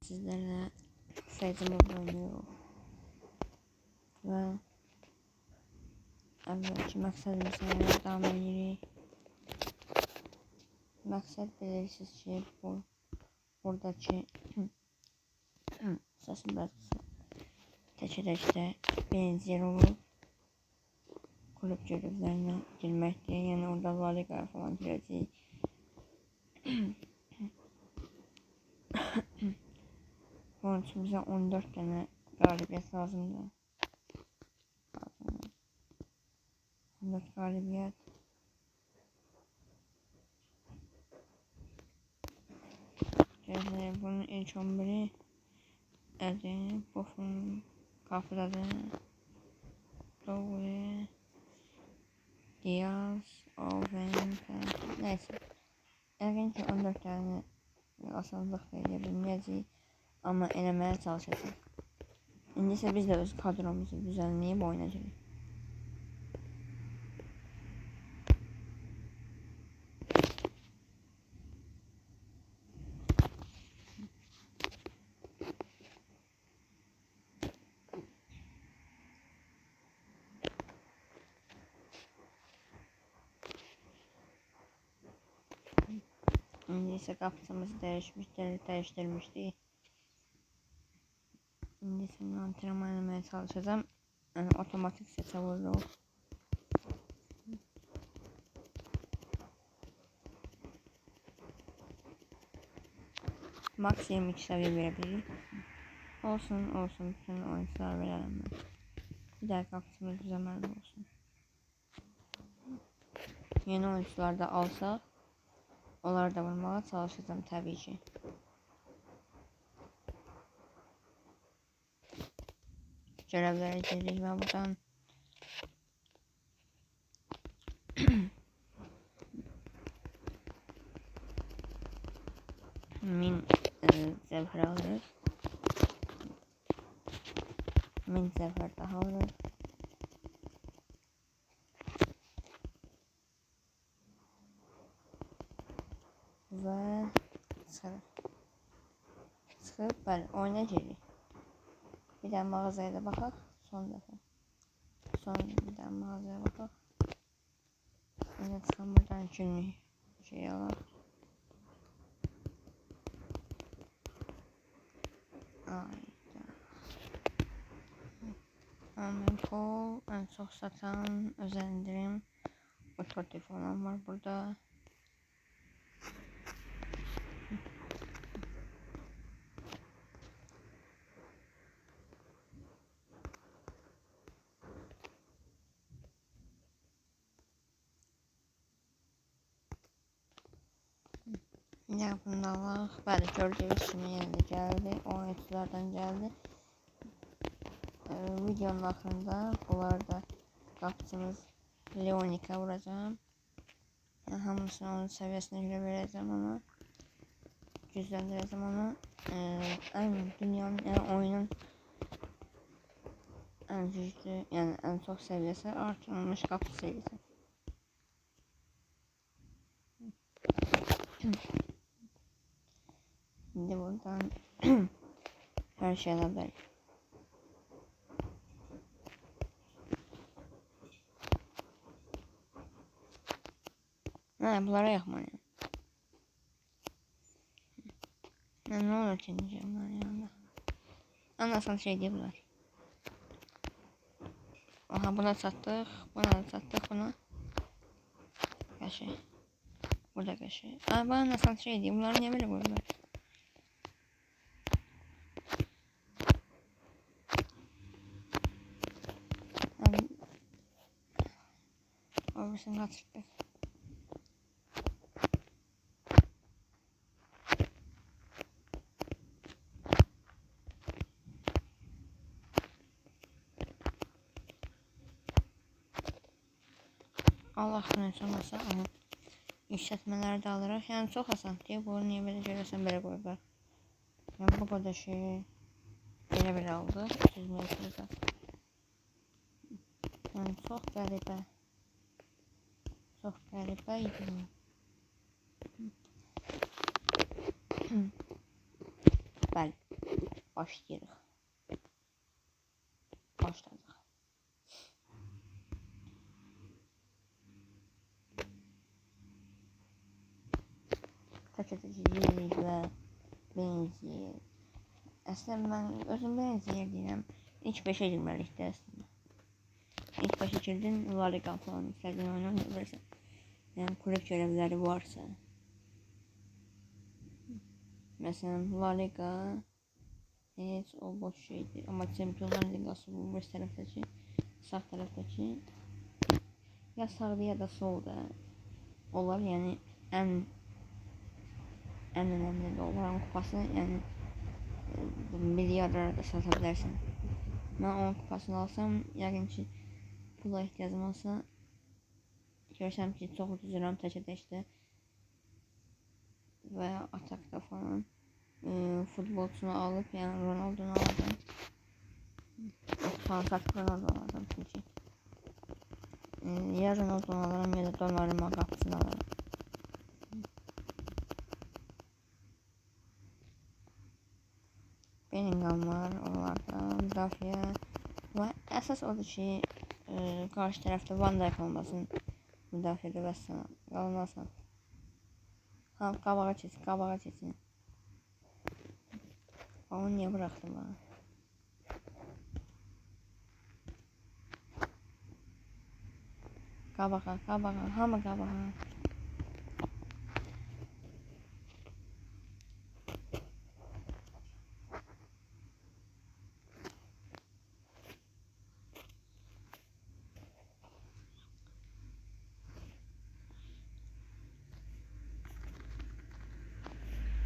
sizlərlə sayıcı mod oynuyoruz. Və əvvəlki məqsədimizə davam edirik. Məqsəd bilirsiniz ki, buradakı səsim bəzisi təkə-təkdə birinci yer olub. Kulüp görevlərinə girməkdir. Yəni orada La Liga falan girəcəyik. Bunun üçün bizə 14 dənə qalibiyyət lazımdır. 14 qalibiyyət. Bunun ilk 11'i Eddie, Buffon, Kapıdadır, Douwe, Diaz, Owen, neyse. Yəqin ki 14 tane asanlıqla edə bilməyəcəyik, amma eləməyə çalışacağıq. İndi isə biz də öz kadromuzu düzənləyib oynayacağıq. İndi isə qapısımızı dəyişdirmişdik. İndi isə antrenman eləməyə çalışacağım. Yəni otomatik seçə vururuq. Max 22 səviyyə verə bilirik. Olsun, bütün oyuncular verərəm mən. Bir də qapısımız düzəməli olsun. Yeni oyuncular da alsaq, onları da vurmağa çalışacağım təbii ki. Görevlərə giririk və buradan min zəfər alırıq. 1000 zəfər daha alırıq. Və çıxıb bəli, oyuna giririk. Bir də mağazaya da baxaq. Son dəfə. Bir də mağazaya baxaq. Yine çıxan buradan günlük şey alaq. Amin Pol en çox satan özel indirim. Otortif falan var burada. Ya bunu alaq. Bəli, gördüyünüz kimi yenə də gəldi. Oyunculardan gəldi. Videonun axırında bunlar da qapıcımız Leonika vuracağım. Yəni hamısını onun səviyyəsinə görə verəcəm ona. Gücləndirəcəm onu. Dünyanın, yəni oyunun ən güclü, yəni ən çox səviyyəsi artırılmış qapıcı eləyəcəm. Şimdi buradan her şey alabiliriz. Bunlara yapmalıyım. Ne olur ki diyeceğim bunların yanında. Anlasın şey diyorlar. Aha buna sattık, buna da sattık, buna. Kaşı. Burada kaşı. Bana nasıl şey diyeyim, bunları niye böyle koydular? Öbürsünü kaçırdık. Allah sonrası ama işletmeler de alarak yani çok asan diye bunu niye böyle görürsen böyle koydular. Yani bu kadar şeyi böyle aldı. 300 metrede. Yani çok qəribə. Çox qəribə idi. Bəli. başlayırıq. Başladıq. Təketici və benziyer. Əslində mən özüm benziyer deyirəm. İlk 5'e girməlikdir əslində. İlk 5'e girdin, La Liga falan istədiyini oynamaya bilirsən. Yəni kulüp görevləri varsa. Məsələn, La Liga heç o boş şeydir. Amma Çempionlar Ligası bu üst tərəfdəki, sağ tərəfdəki ya sağda ya da solda. Onlar yəni ən önemli de olan kupası, yani milyarlara da sata bilərsən. Mən onun kupasını alsam, yəqin ki pula ihtiyacım olsa, görsəm ki çox düzürəm təkə-təkdə və atakda falan futbolçunu alıp, yəni Ronaldo'nu alacam. Fantastik Ronaldo alacam çünki. Ya Ronaldo'nu alırım ya da Donnarumma qapısını alırım. Bellingham var, onlarda müdafiə və əsas odur ki, qarşı tərəfdə Van Dijk olmasın müdafiədə və qalmasın. Qabağa keçsin. Onu niyə bıraxdım ha? Qabağa, hamı qabağa.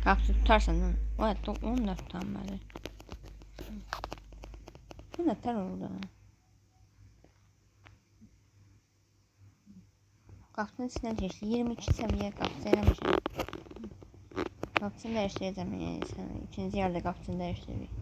Qapısı tutarsan değil mi? Evet, onu da tutanmadı. Bu ne ter oldu? Qapısının içindən keçdi. 22 səviyyə qapısı eləmişəm. Qapısını dəyişdirəcəm yəni sən. İkinci yarıda qapısını dəyişdiririk.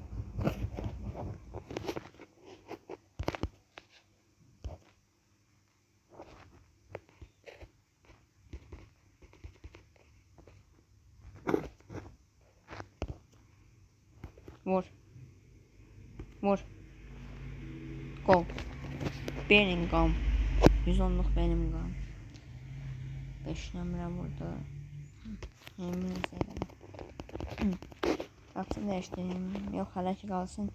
Vur. Gol. Bellingham. 110'luk Bellingham. 5 numara burada. Yemin ederim. Qapısını dəyişdireyim. Yox, hələ ki qalsın.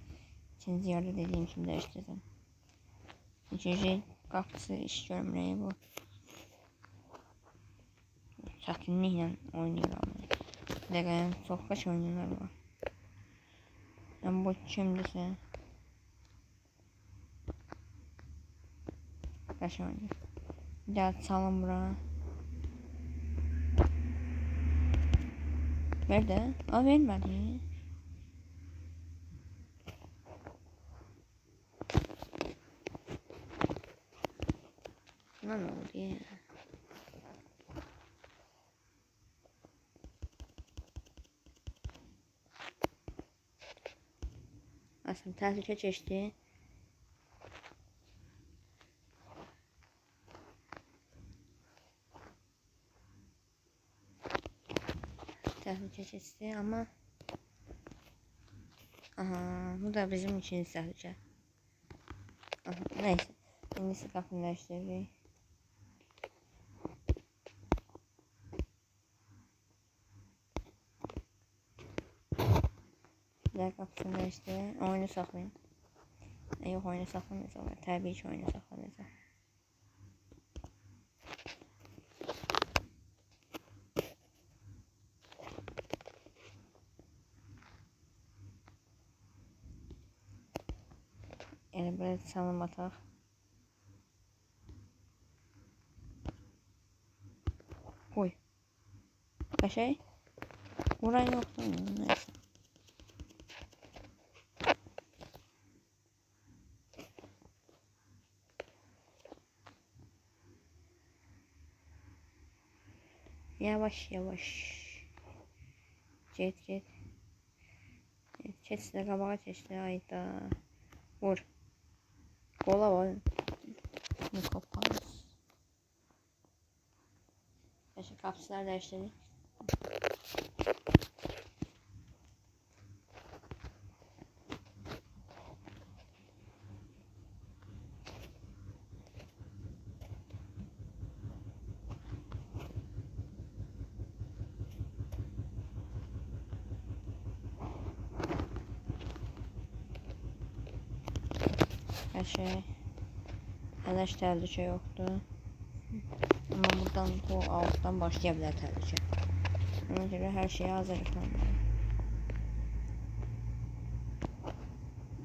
İkinci yarıda dediyim kimi dəyişdirəcəm. İkinci qapısı iş görmürək bu. Çətinliklə oynayıram. Dəqiqən çox qaç oyunlar var. Yəni bu kimdirsə qaç oynayır. Bir daha çalın bura. Ver də. Vermədi. Buna nə oldu ya? Aslında təhlükə keçdi. Təhlükə keçdi amma bu da bizim ikinci təhlükə. Neyse. İndisi qapını dəyişdiririk. Diğer qapısını dəyişdi. Oyunu saxlayın. Yox, oyunu saxlamayacaqlar. Təbii ki, oyunu saxlamayacaq. Yəni belə çalım ataq. Koy. Qəşəng. Vuran yoxdur. Neyse. Yavaş. Get. Keçdi, qabağa keçdi. Ayda. Vur. Qola var. Mikropanos. Yaşa kapsılar dəyişdirdik. Her şey. Hələ heç təhlükə yoxdur. Ama buradan bu alttan başlayabilir təhlükə. Ona göre her şeye hazırlıklanmalıyım.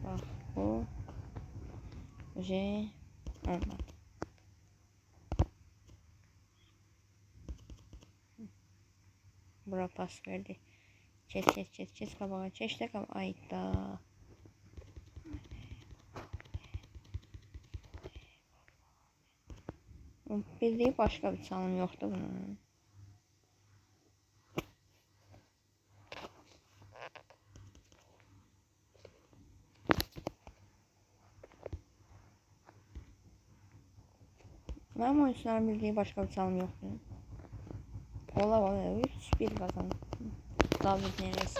Bak bu şey olmadı. Bura pas verdi. Kes kabağa. Keş de kabağa. Ayda. Bildiği başka bir çalım yoktu bunun. Benim oyuncuların bildiği başka bir çalım yoktu. Ola bak 3-1 kazandı. David Neres.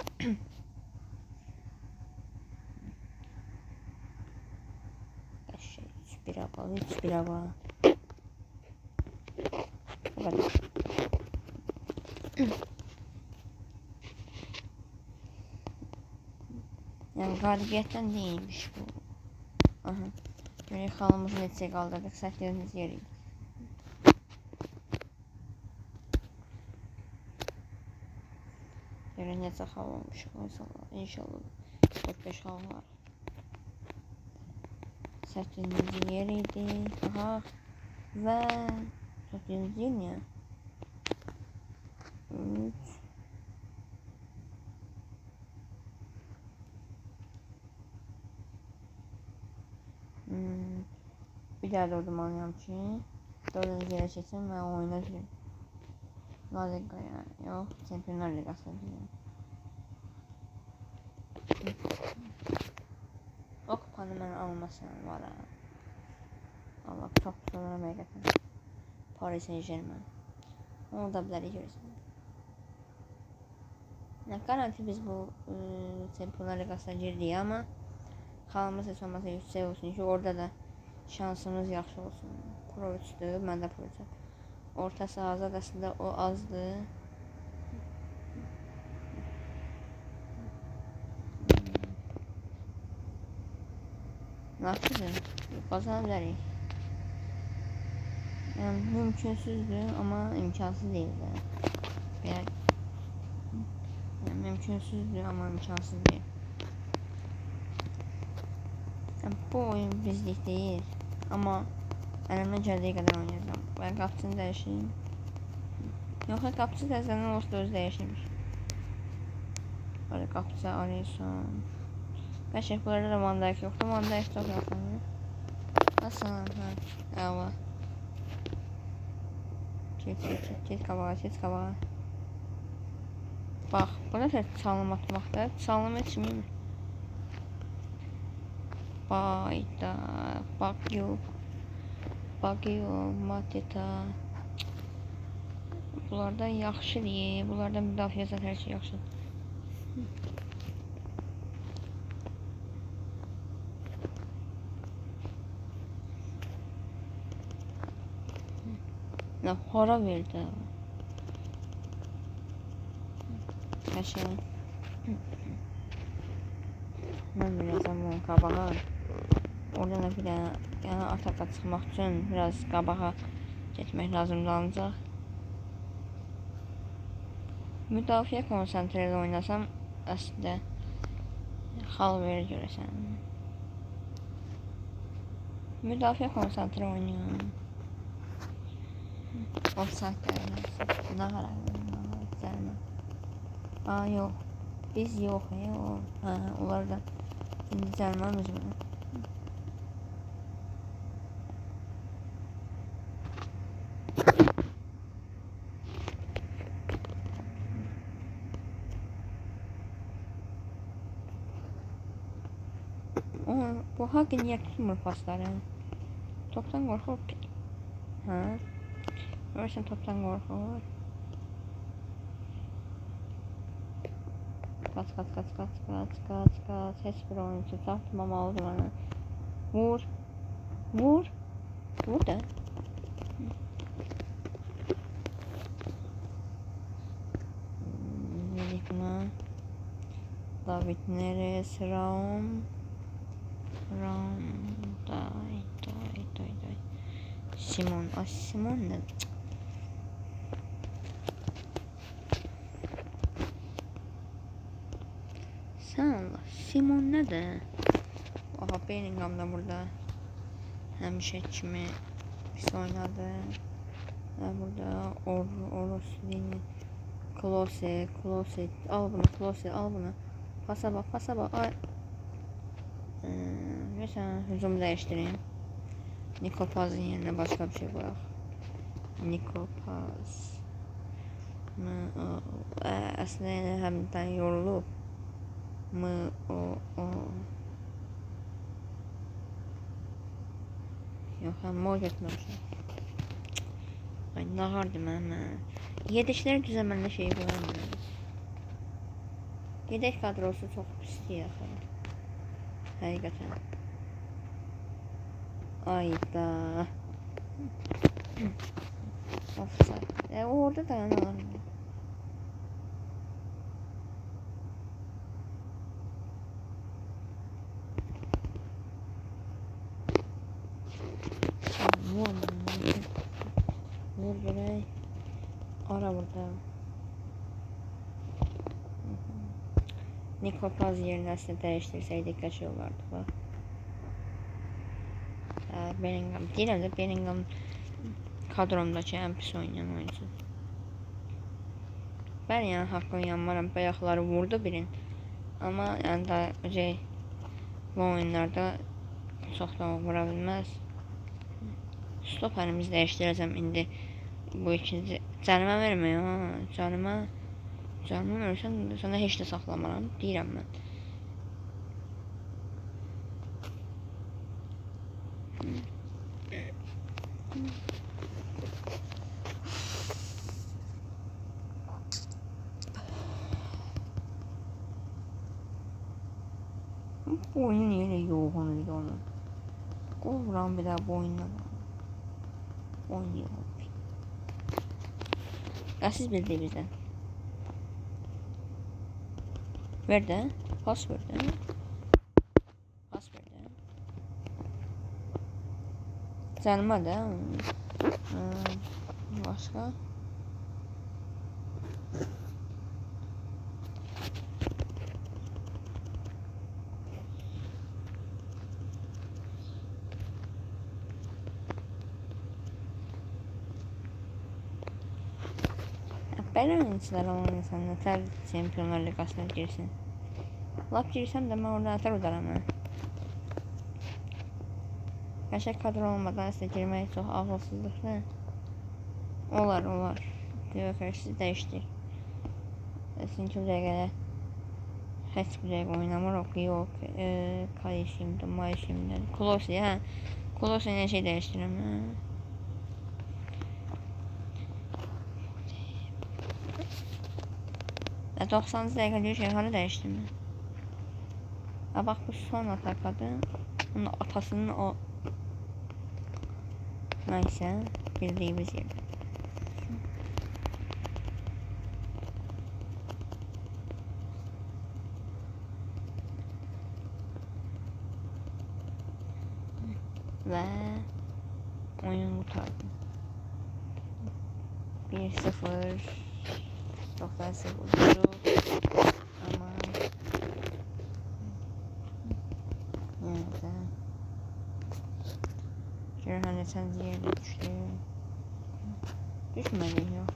Şey 3-1 yapalım. 3-1 yapalım. Bu kadar. Yani galibiyetten değilmiş bu. Aha. Böyle halımızı neçə kaldırdık. 8. yeriydik. Görə necə hal olmuş inşallah 45 hal var. 8. yeriydi. Aha. Və 8. yer niyə? 3 Bir daha durdurmalıyam ki 4. yerə keçim və oyuna girim. La Liga'ya yox, Çempionlar Liqasına girim. O kupanı mən almasam var ha. Allah çox sanırım həqiqətən. Paris Saint-Germain. Onu da bilərik görürsən. Garanti biz bu Çempionlar Liqasına girdik ama halımız heç olmasa yüksək olsun ki orada da şansımız yaxşı olsun. Pro 3'dür, mən də Pro 3'əm. Orta saha aslında o azdı. Ne yapacağız? Kazanabiliriz. Yani mümkünsüzdü ama imkansız değildi. Yani mümkünsüzdü ama imkansız değil. Yani bu oyun bizlik değil ama elimden geldiği kadar oynayacağım. Ben kapçını değişeyim. Yoksa kapçı təzədən olsa öz değişirmiş. Böyle kapçı arıyorsun. Gerçek burada da Van Dijk yoktu. Van Dijk çok yapamıyor. Nasıl? Ha. Ama. Çiz kabağa. Bak, bu da çalım atmakta. Çalım etmeyeyim. Bayda. Bakıyor. Mateta. Bunlarda yaxşı değil. Bunlarda müdafiə zaten her şey yaxşı. Ne para verdi. Her şey. Ben birazdan bunu kabağa. Oradan da bir de yani ataka çıkmak için biraz kabağa geçmek lazımdı ancaq. Müdafiə konsantreli oynasam aslında hal verir görəsən. Müdafiə konsantre oynuyorum. Offside gəlməz. Nə qararlı. Aa yok. Biz yok ya. Ha, onlar da indi gəlməmiz mi? Bu haqq niyə tutmur pasları? Topdan qorxur. Ha? Görürsən topdan qorxur. Kaç. Heç bir oyuncu çatmamalıdır bana. Vur da. Dedik buna. David Neres, Raum. Ram. Day. Simon. Ay Simon ne? Sen Allah. Simon ne de? Aha Bellingham da burada. Həmişə kimi pis oynadı. Və burada Orosini Klose al bunu. Pasa bak. Ay. Mesela hücum değiştireyim. Nikopaz'ın yerine başka bir şey koyalım. Nikopaz. Aslında hemden yorulup mı o. Yok hem o getməmişəm. Ay nağardım ama. Yedekleri düzenmende şey koyamıyorum. Yedek kadrosu çok pis ya. Hakikaten. Ayda. Offside. Orada dayanalım. Vur buraya. Ara burada. Nikopaz yerine aslında değiştirseydik kaç yol vardı bak. Bellingham. Deyirəm də Bellingham kadromdakı ən pis oynayan oyuncu. Ben yani hakkını yanmaram. Bayaqları vurdu birin. Ama yani da bu oyunlarda çok da vura bilmez. Stoperimizi değiştireceğim indi. Bu ikinci canıma vermiyor ha. Canıma verirsen sana heç də saxlamaram deyirəm mən. Bu oyun niye öyle yoğunuydu onun? Gol vuran bir daha bu oyundan oynuyor. Siz bildiği bizden. Ver de. Pas ver de. Canıma da. Başka. Ben oyuncular olan insanlar ter Şampiyonlar Ligasına girsin. Lap girsem de ben orada atar udaram ha. Gerçek kadro olmadan size girmek çok ağılsızlık ne? Olar. Diyor siz değiştir. Çünkü bu dəqiqədə heç bir dəqiqə oynamırıq. Yok. Kay şimdi, May şimdi. Klose ha. Klose ne şey değiştirəm ha. 90 dakika diyor şey hani değiştim mi? Bak bu son atakadı. Onun atasının o neyse bildiğimiz yerde. Ve oyun kurtardı. 1-0 90 vurdu. Ama nerede? Şöyle sen yerde düştü.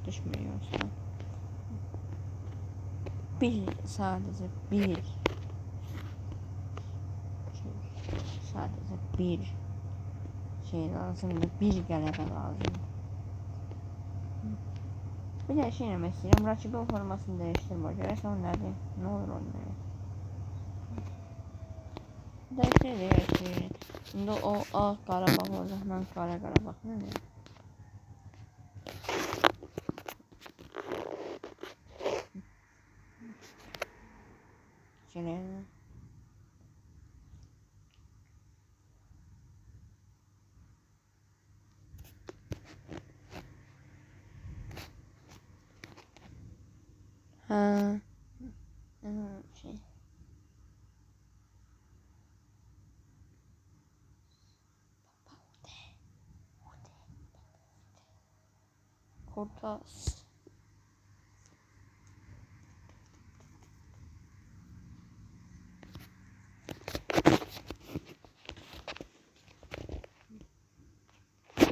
Düşmüyorsa. Sadece bir şey lazımdı. Bir qələbə lazım. Bir de şey demek istiyorum. Rakibin formasını değiştirme göre son nerede? Ne olur onları? Değiştir. Şimdi o Qarabağ olacaq. Mən Qarabağ. Ne? Şöyle. Ha. Şey. Kortas.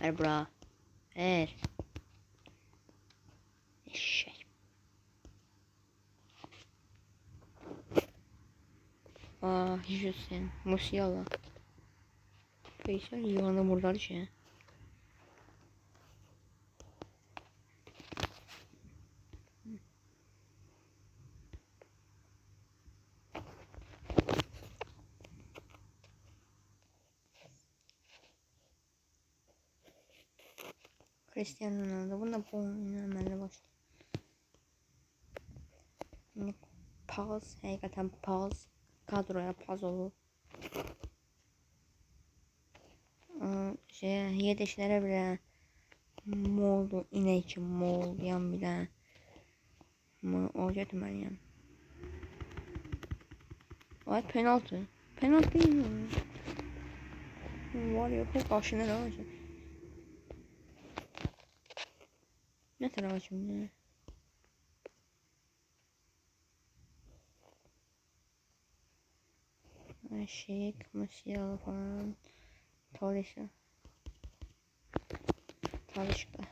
Ver bura. Ver. Eşek. Hüseyin. Musiala. Faysal yılanı murdar şey. Cristiano Ronaldo. Bunda bu oynamayla baş. Paz. Hakikaten paz. Kadroya paz olur. Yedişlere bile moldu. İnek için mol yan bile. O götürmeliyim. Ay penaltı. Penaltı değil mi? Var ya bu karşına ne olacak? Ne tarafa şimdi? Şik, Musiala falan. Talişka. Talişka.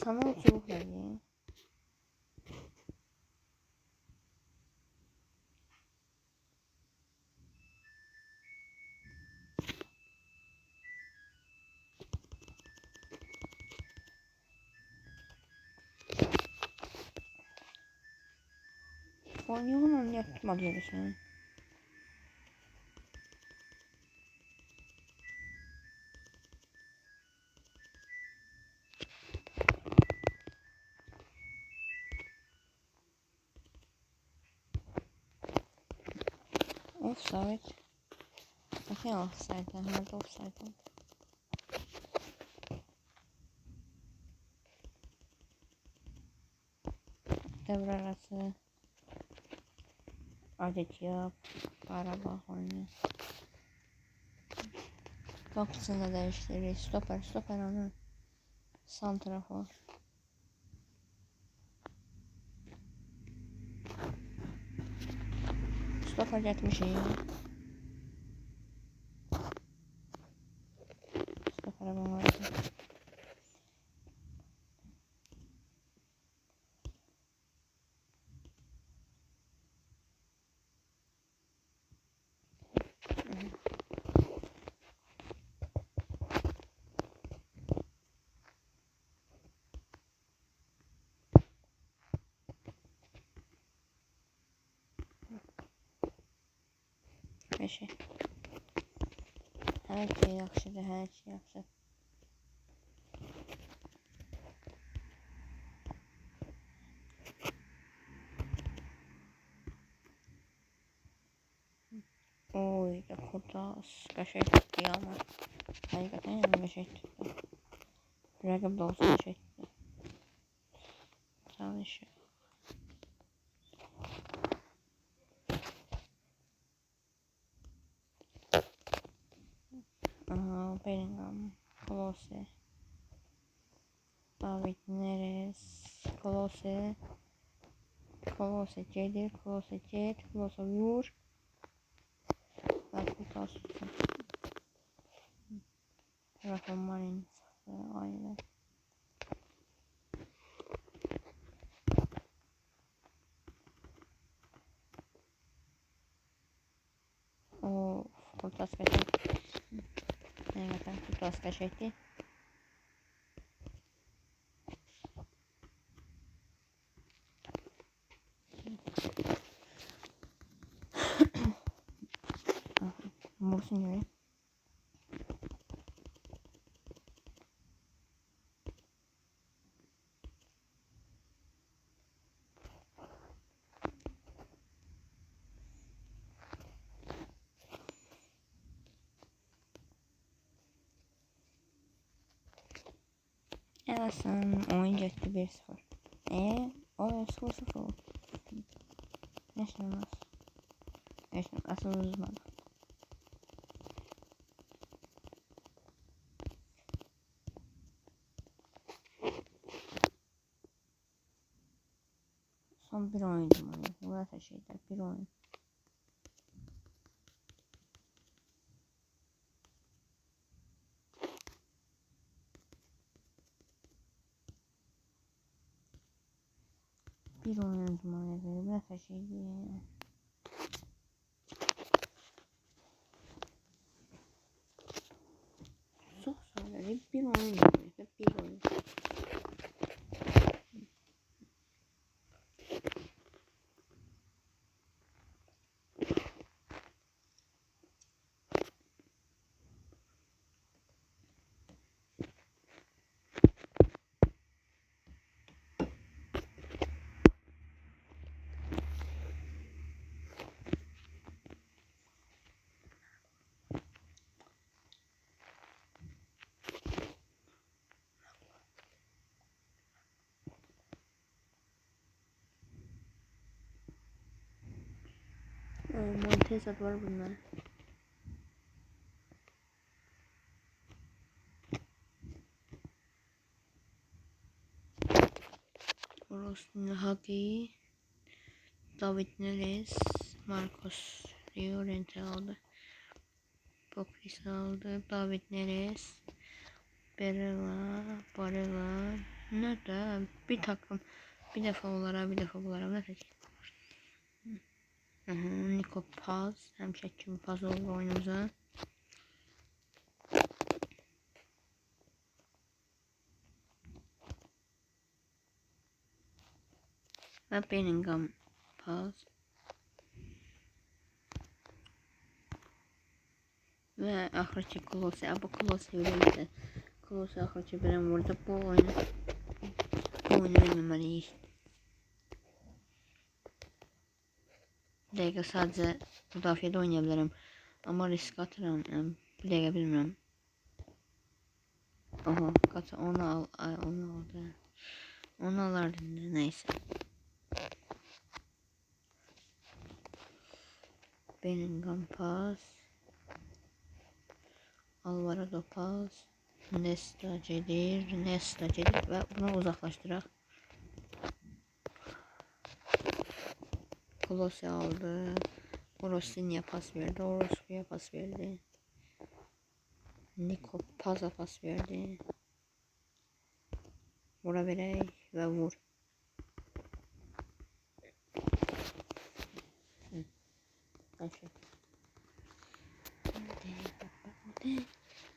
Sana o çubuk verdi. Oynuyorsun yapmadı yarısını. Offside. Bakın offside'den. Nerede offside'den? Devre arası. Adet yap. Araba oyunu. Kapısını da değiştirir. Stoper onu. Santrafor. Stoper getmiş iyi. Stoper'e ben vardı. Eşi. Her şey yaxşıdır, her şey yaxşı. Oy, da Kortas. Qəşəng tutdu ya ama. Həqiqətən yəni qəşəng tutdu. Rəqib də olsa qəşəng tutdu. Çalışır. Bellingham. Klose. David Neres. Klose. Klose gelir. Klose get. Klose vur. Və Kortas tutsun. Rafa Marin. Aynen. O Kortas qəşəng. Həqiqətən Kortas qəşəngdir. Vursun göre. Everson oyun geçti 1-0. O 0-0 oldu. Yaşlanmaz. Yaşlanmaz. Asıl uzman. Son bir oyunum oynuyor. Bu da şeyler bir oyun. Bir oyunum oynuyor. Bu da şeyler. Çok söyledim. Bir oyun oynuyor. Bir oyun. Monte var bunlar. Orospu Hagi, David Neres, Marcos Llorente aldı. Popris aldı. David Neres, Barella. Nerede? Bir takım. Bir defa onlara. Ne Nico Paz. Hem çekim Paz oldu oyunumuza. Ve Bellingham Paz. Ve ahırcı Klose. Bu Klose öyleydi. Klose ahırcı benim burada bu oyunu. Bu oyunu vermemeliyiz. Dəqiqə sadəcə müdafiədə oynayabilirim. Amma risk atıram. Yəni, bir dəqiqə bilmirəm. Aha, qaça onu al. Ay, onu aldı. Onu alardım da, neysə. Bellingham pas. Alvarado pas. Nesta gedir və bunu uzaqlaşdıraq. Klose aldı. Orospu'ya pas verdi. Nico Paz'a pas verdi. Vura verək və vur.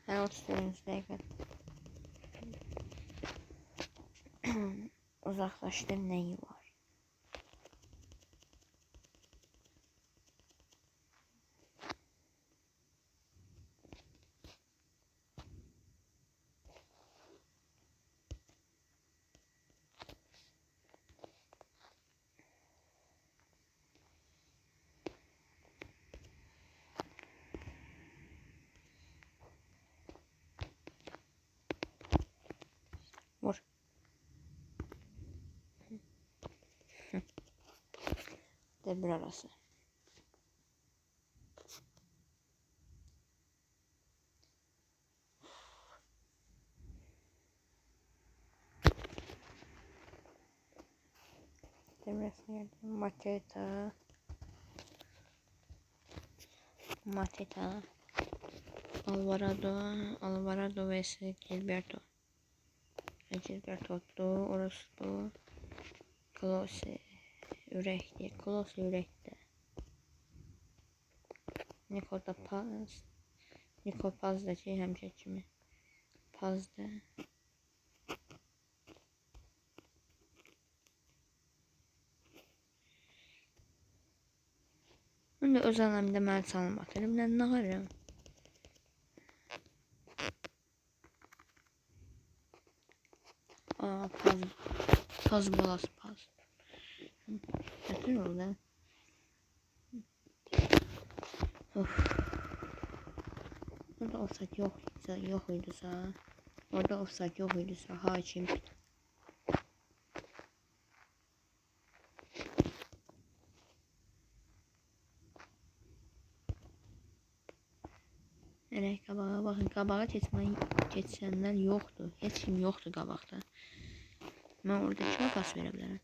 Her 30 dakika. Uzaklaştır neyi var? Vur. Devir arası. Devir arası geldi. Mateta. Alvarado vs Gilberto. Gilberto tuttu. Orospu. Klose. Yürekli. Klose yürekli. Nico Paz'daki hemşehrimi. Paz'da. Ben de öz anlamda mən çalım atırım. Ben ne varım? Aa, paz balası paz. Yeter oldu. Of. Orada offside yok idiysə. Orada offside yok idiysə hakim. qabağa keçənlər yoxdur. Heç kim yoxdur qabaqda. Mən orada kimə pas verə bilərəm?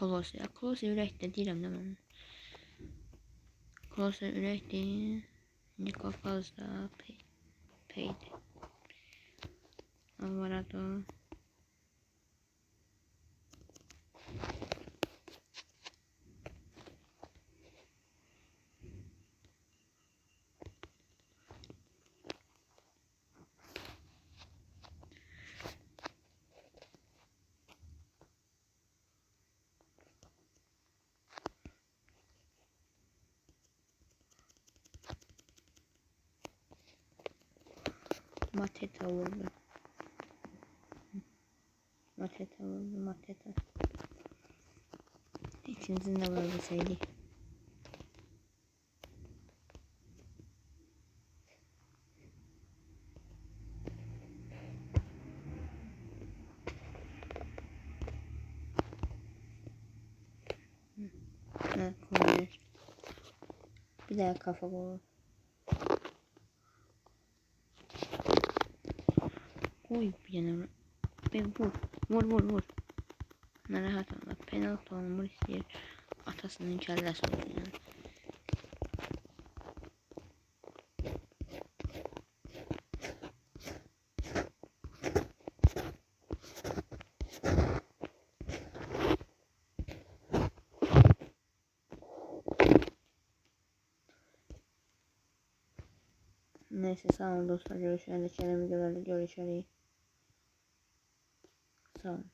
Klose. Klose ürəkdə deyirəm də mən. Klose ürəkdir. Nikofazda Peydi. Alvarado. Mateta vurdu. Mateta. İkinci ne var deseydi. Ha, korner. Bir daha kafa gol. Oy bir yana. Vur. Narahat olma. Penaltı olmur istəyir. Atasının kəlləsi olsun yani. Neyse sağ olun dostlar. Görüşürüz. Kerem videolarda görüşürüz. Sağ olun.